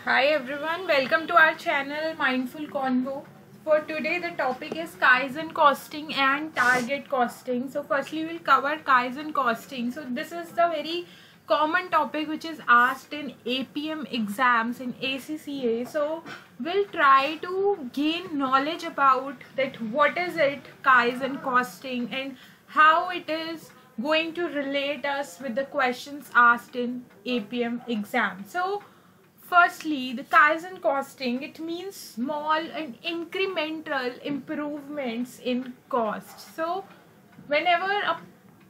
Hi everyone, welcome to our channel Mindful Convo. For today the topic is Kaizen costing and target costing. So firstly we'll cover Kaizen costing. So this is the very common topic which is asked in APM exams in ACCA. So we'll try to gain knowledge about that what is it Kaizen costing and how it is going to relate us with the questions asked in APM exam. So firstly, the Kaizen costing, it means small and incremental improvements in cost. So whenever a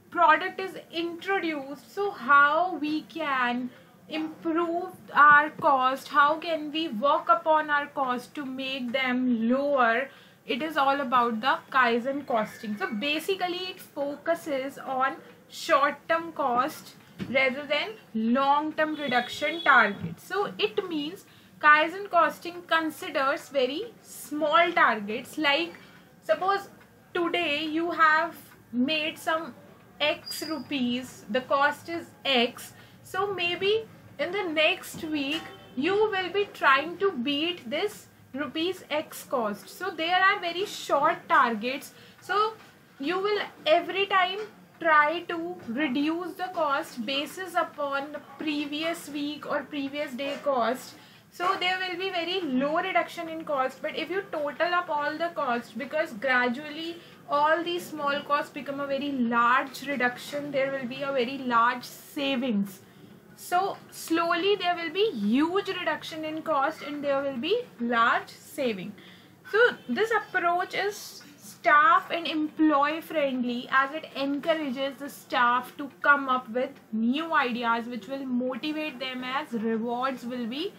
product is introduced, so how we can improve our cost, how can we work upon our cost to make them lower, it is all about the Kaizen costing. So basically it focuses on short-term cost rather than long-term reduction targets. So it means Kaizen costing considers very small targets, like suppose today you have made some X rupees, the cost is X, so maybe in the next week you will be trying to beat this rupees X cost. So there are very short targets, so you will every time try to reduce the cost basis upon the previous week or previous day cost. So there will be very low reduction in cost, but if you total up all the cost, because gradually all these small costs become a very large reduction, there will be a very large savings. So slowly there will be huge reduction in cost and there will be large saving. So this approach is staff and employee friendly, as it encourages the staff to come up with new ideas which will motivate them, as rewards will be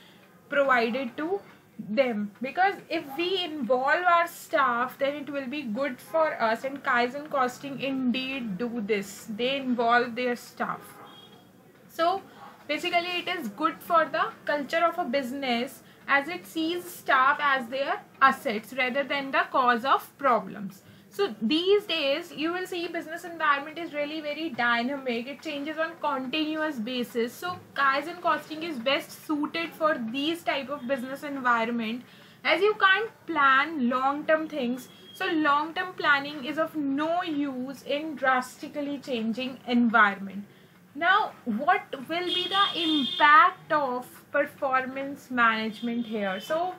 provided to them. Because if we involve our staff, then it will be good for us, and Kaizen costing indeed do this, they involve their staff. So basically it is good for the culture of a business, as it sees staff as their assets rather than the cause of problems. So these days you will see business environment is really very dynamic, it changes on continuous basis. So Kaizen costing is best suited for these type of business environment, as you can't plan long-term things. So long-term planning is of no use in drastically changing environment. Now, what will be the impact of performance management here? So,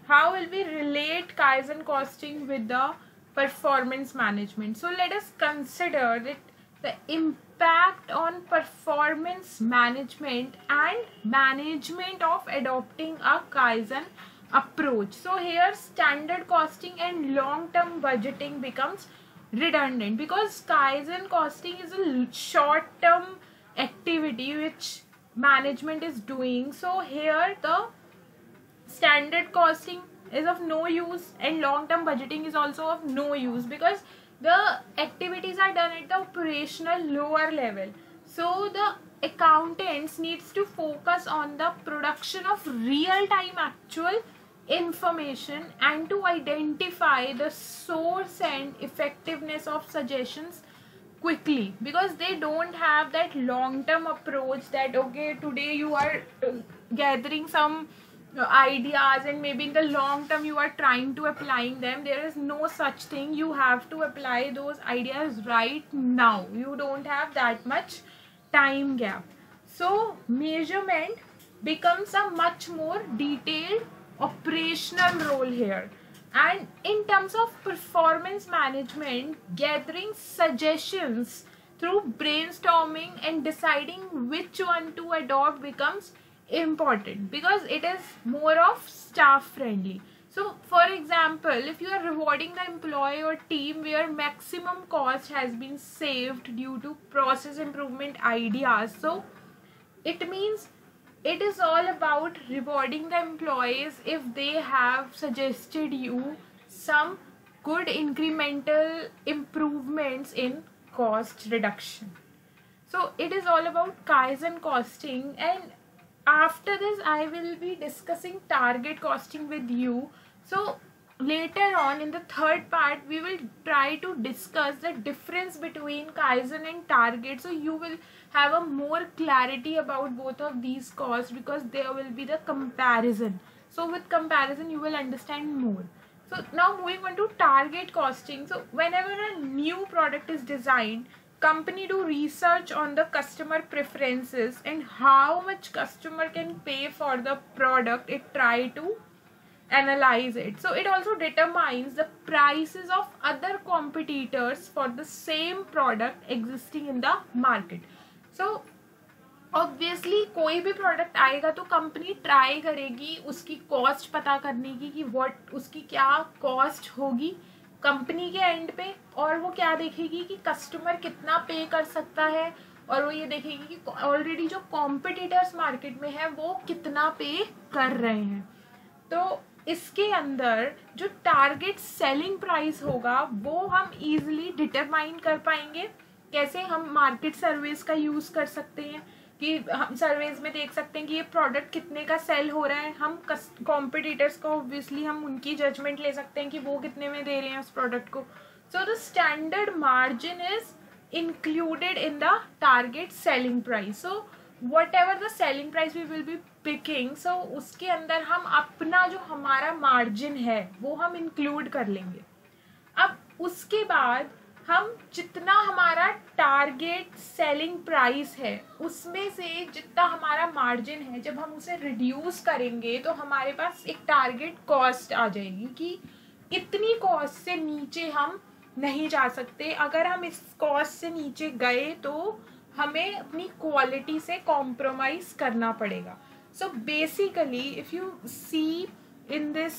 how will we relate Kaizen costing with the performance management? So, let us consider that the impact on performance management and management of adopting a Kaizen approach. So, here standard costing and long-term budgeting becomes redundant, because Kaizen costing is a short-term activity which management is doing. So here the standard costing is of no use and long-term budgeting is also of no use, because the activities are done at the operational lower level. So the accountants needs to focus on the production of real-time actual information and to identify the source and effectiveness of suggestions quickly, because they don't have that long-term approach that okay, today you are gathering some ideas and maybe in the long term you are trying to applying them. There is no such thing. You have to apply those ideas right now, you don't have that much time gap. So measurement becomes a much more detailed operational role here. And in terms of performance management, gathering suggestions through brainstorming and deciding which one to adopt becomes important, because it is more of staff friendly. So for example, if you are rewarding the employee or team where maximum cost has been saved due to process improvement ideas, so it means it is all about rewarding the employees if they have suggested you some good incremental improvements in cost reduction. So it is all about Kaizen costing, and after this I will be discussing target costing with you. So later on in the third part we will try to discuss the difference between Kaizen and target, so you will have a more clarity about both of these costs, because there will be the comparison. So with comparison you will understand more. So now moving on to target costing. So whenever a new product is designed, company do research on the customer preferences and how much customer can pay for the product it try to analyze it. So it also determines the prices of other competitors for the same product existing in the market. So obviously कोई भी product आएगा तो company try करेगी उसकी cost पता करने की कि व्हाट उसकी क्या कॉस्ट होगी कंपनी के एंड पे, और वो क्या देखेगी कि कस्टमर कितना पे कर सकता है, और वो ये देखेगी कि ऑलरेडी जो कॉम्पिटिटर्स मार्केट में है वो कितना पे कर रहे हैं. तो इसके अंदर जो टारगेट सेलिंग प्राइस होगा वो हम इजीली डिटरमाइन कर पाएंगे. कैसे? हम मार्केट सर्वेस का यूज कर सकते हैं कि हम सर्वेज में देख सकते हैं कि ये प्रोडक्ट कितने का सेल हो रहा है. हम कॉम्पिटिटर्स को ऑब्वियसली हम उनकी जजमेंट ले सकते हैं कि वो कितने में दे रहे हैं उस प्रोडक्ट को. So the standard margin is included in the target selling price. So whatever the selling price we will be picking, so उसके अंदर हम अपना जो हमारा मार्जिन है वो हम इंक्लूड कर लेंगे. अब उसके बाद हम जितना हमारा टारगेट सेलिंग प्राइस है उसमें से जितना हमारा मार्जिन है जब हम उसे रिड्यूस करेंगे तो हमारे पास एक टारगेट कॉस्ट आ जाएगी कि इतनी कॉस्ट से नीचे हम नहीं जा सकते. अगर हम इस कॉस्ट से नीचे गए तो हमें अपनी क्वालिटी से कॉम्प्रोमाइज करना पड़ेगा. So basically if you see in this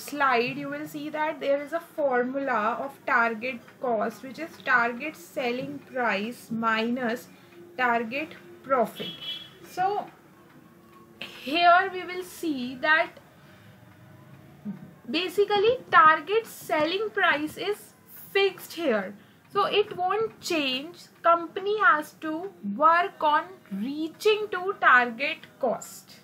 slide you will see that there is a formula of target cost, which is target selling price minus target profit. So here we will see that basically target selling price is fixed here, so it won't change. Company has to work on reaching to target cost.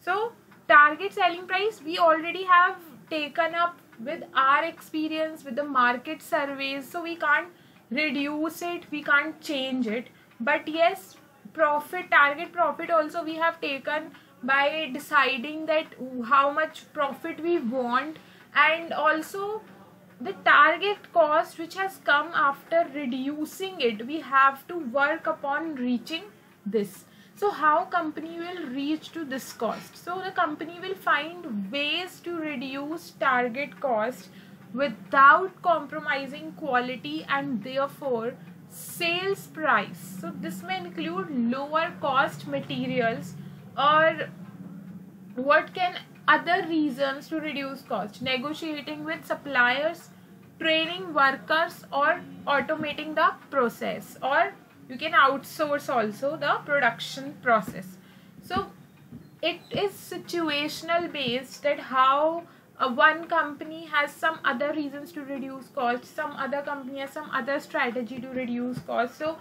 So target selling price we already have taken up with our experience with the market surveys, so we can't reduce it, we can't change it. But yes, profit, target profit also we have taken by deciding that how much profit we want, and also the target cost which has come after reducing it, we have to work upon reaching this. So how company will reach to this cost? So the company will find ways to reduce target cost without compromising quality and therefore sales price. So this may include lower cost materials, or what can other reasons to reduce cost? Negotiating with suppliers, training workers, or automating the process, or you can outsource also the production process. So it is situational based that how one company has some other reasons to reduce cost, some other company has some other strategy to reduce cost. So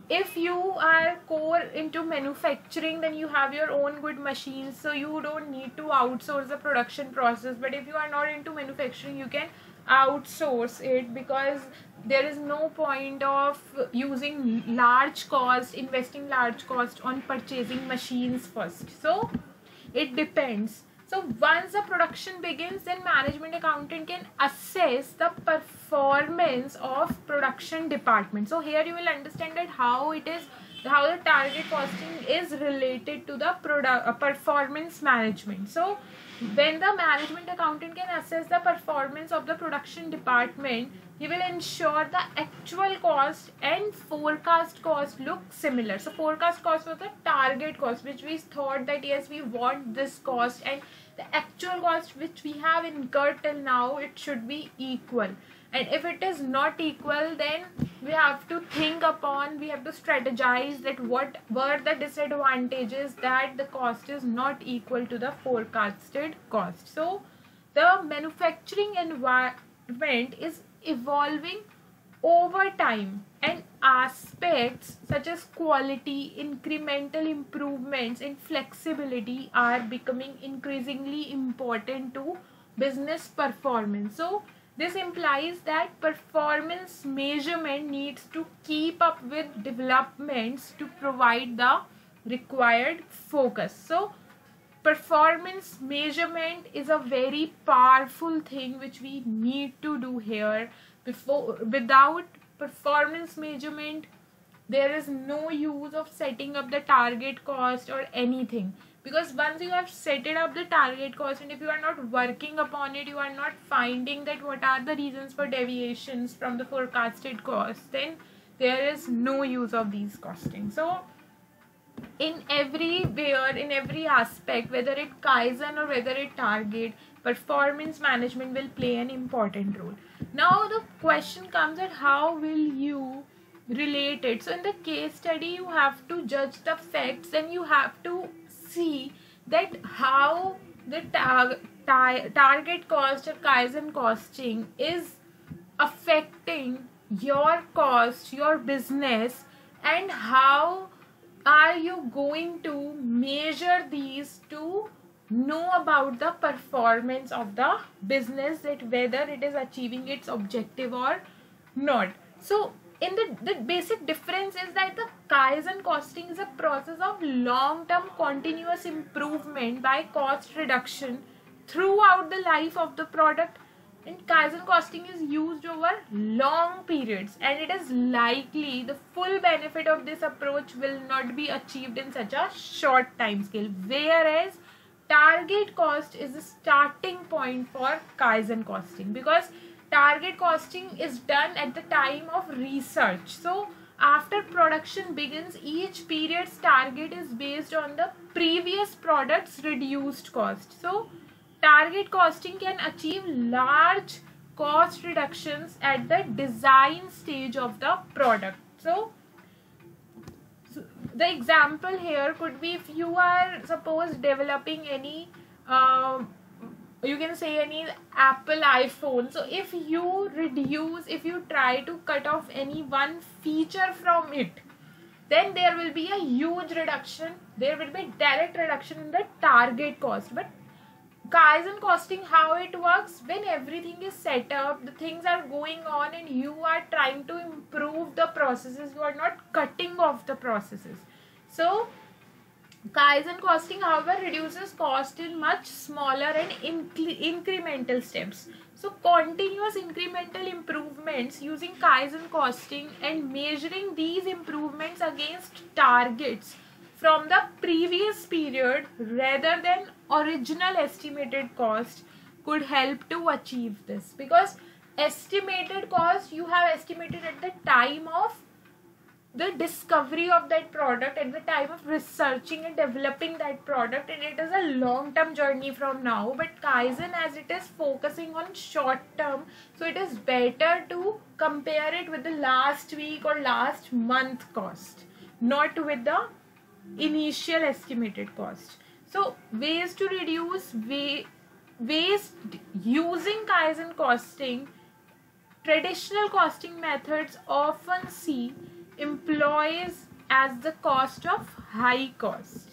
if you are core into manufacturing, then you have your own good machines, so you don't need to outsource the production process. But if you are not into manufacturing, you can outsource it, because there is no point of using large cost, investing large cost on purchasing machines first. So it depends. So once the production begins, then management accountant can assess the performance of production department. So here you will understand that how it is, how the target costing is related to the performance management. So when the management accountant can assess the performance of the production department, he will ensure the actual cost and forecast cost look similar. So forecast cost was the target cost, which we thought that yes, we want this cost, and the actual cost which we have incurred till now, it should be equal. And if it is not equal, then we have to think upon, we have to strategize that what were the disadvantages that the cost is not equal to the forecasted cost. So the manufacturing environment is evolving over time, and aspects such as quality, incremental improvements, and flexibility are becoming increasingly important to business performance. So this implies that performance measurement needs to keep up with developments to provide the required focus. So performance measurement is a very powerful thing which we need to do here. Without performance measurement, there is no use of setting up the target cost or anything, because once you have set it up the target cost, and if you are not working upon it, you are not finding that what are the reasons for deviations from the forecasted cost, then there is no use of these costing. So in everywhere, in every aspect, whether it Kaizen or whether it target, performance management will play an important role. Now the question comes at how will you relate it. So in the case study, you have to judge the facts, and you have to see that how the target cost or Kaizen costing is affecting your cost, your business, and how are you going to measure these to know about the performance of the business, that whether it is achieving its objective or not. So in the basic difference is that the Kaizen costing is a process of long-term continuous improvement by cost reduction throughout the life of the product, and Kaizen costing is used over long periods, and it is likely the full benefit of this approach will not be achieved in such a short time scale, whereas target cost is the starting point for Kaizen costing, because target costing is done at the time of research. So after production begins, each period's target is based on the previous product's reduced cost. So target costing can achieve large cost reductions at the design stage of the product. So the example here could be, if you are suppose developing any you can say any Apple iPhone. So if you try to cut off any one feature from it, then there will be a huge reduction, there will be direct reduction in the target cost. But Kaizen costing, how it works, when everything is set up, the things are going on, and you are trying to improve the processes, you are not cutting off the processes. So Kaizen costing, however, reduces cost in much smaller and incremental steps. So continuous incremental improvements using Kaizen costing and measuring these improvements against targets from the previous period rather than original estimated cost could help to achieve this, because estimated cost you have estimated at the time of the discovery of that product, at the time of researching and developing that product, and it is a long-term journey from now. But Kaizen, as it is focusing on short-term, so it is better to compare it with the last week or last month cost, not with the initial estimated cost. So ways to reduce waste using Kaizen costing. Traditional costing methods often see employees as the cost of high cost,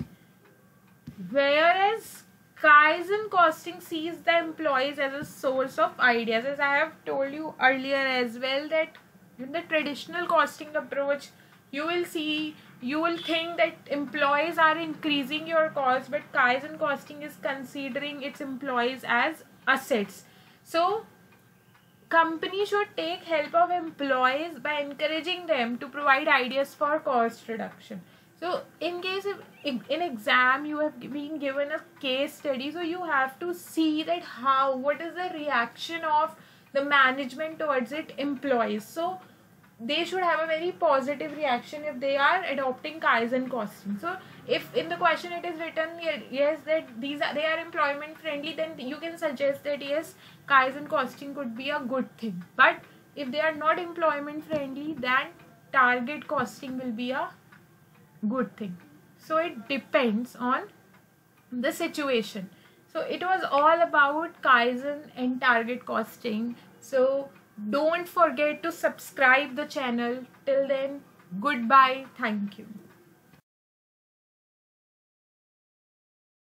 whereas Kaizen costing sees the employees as a source of ideas. As I have told you earlier as well, that in the traditional costing approach, you will think that employees are increasing your cost, but Kaizen costing is considering its employees as assets. So companies should take help of employees by encouraging them to provide ideas for cost reduction. So in case if in exam you have been given a case study, so you have to see that what is the reaction of the management towards it employees. So they should have a very positive reaction if they are adopting Kaizen costing. So if in the question it is written yes that they are employment friendly, then you can suggest that yes, Kaizen costing could be a good thing. But if they are not employment friendly, then target costing will be a good thing. So it depends on the situation. So it was all about Kaizen and target costing. So don't forget to subscribe the channel. Till then, goodbye. Thank you.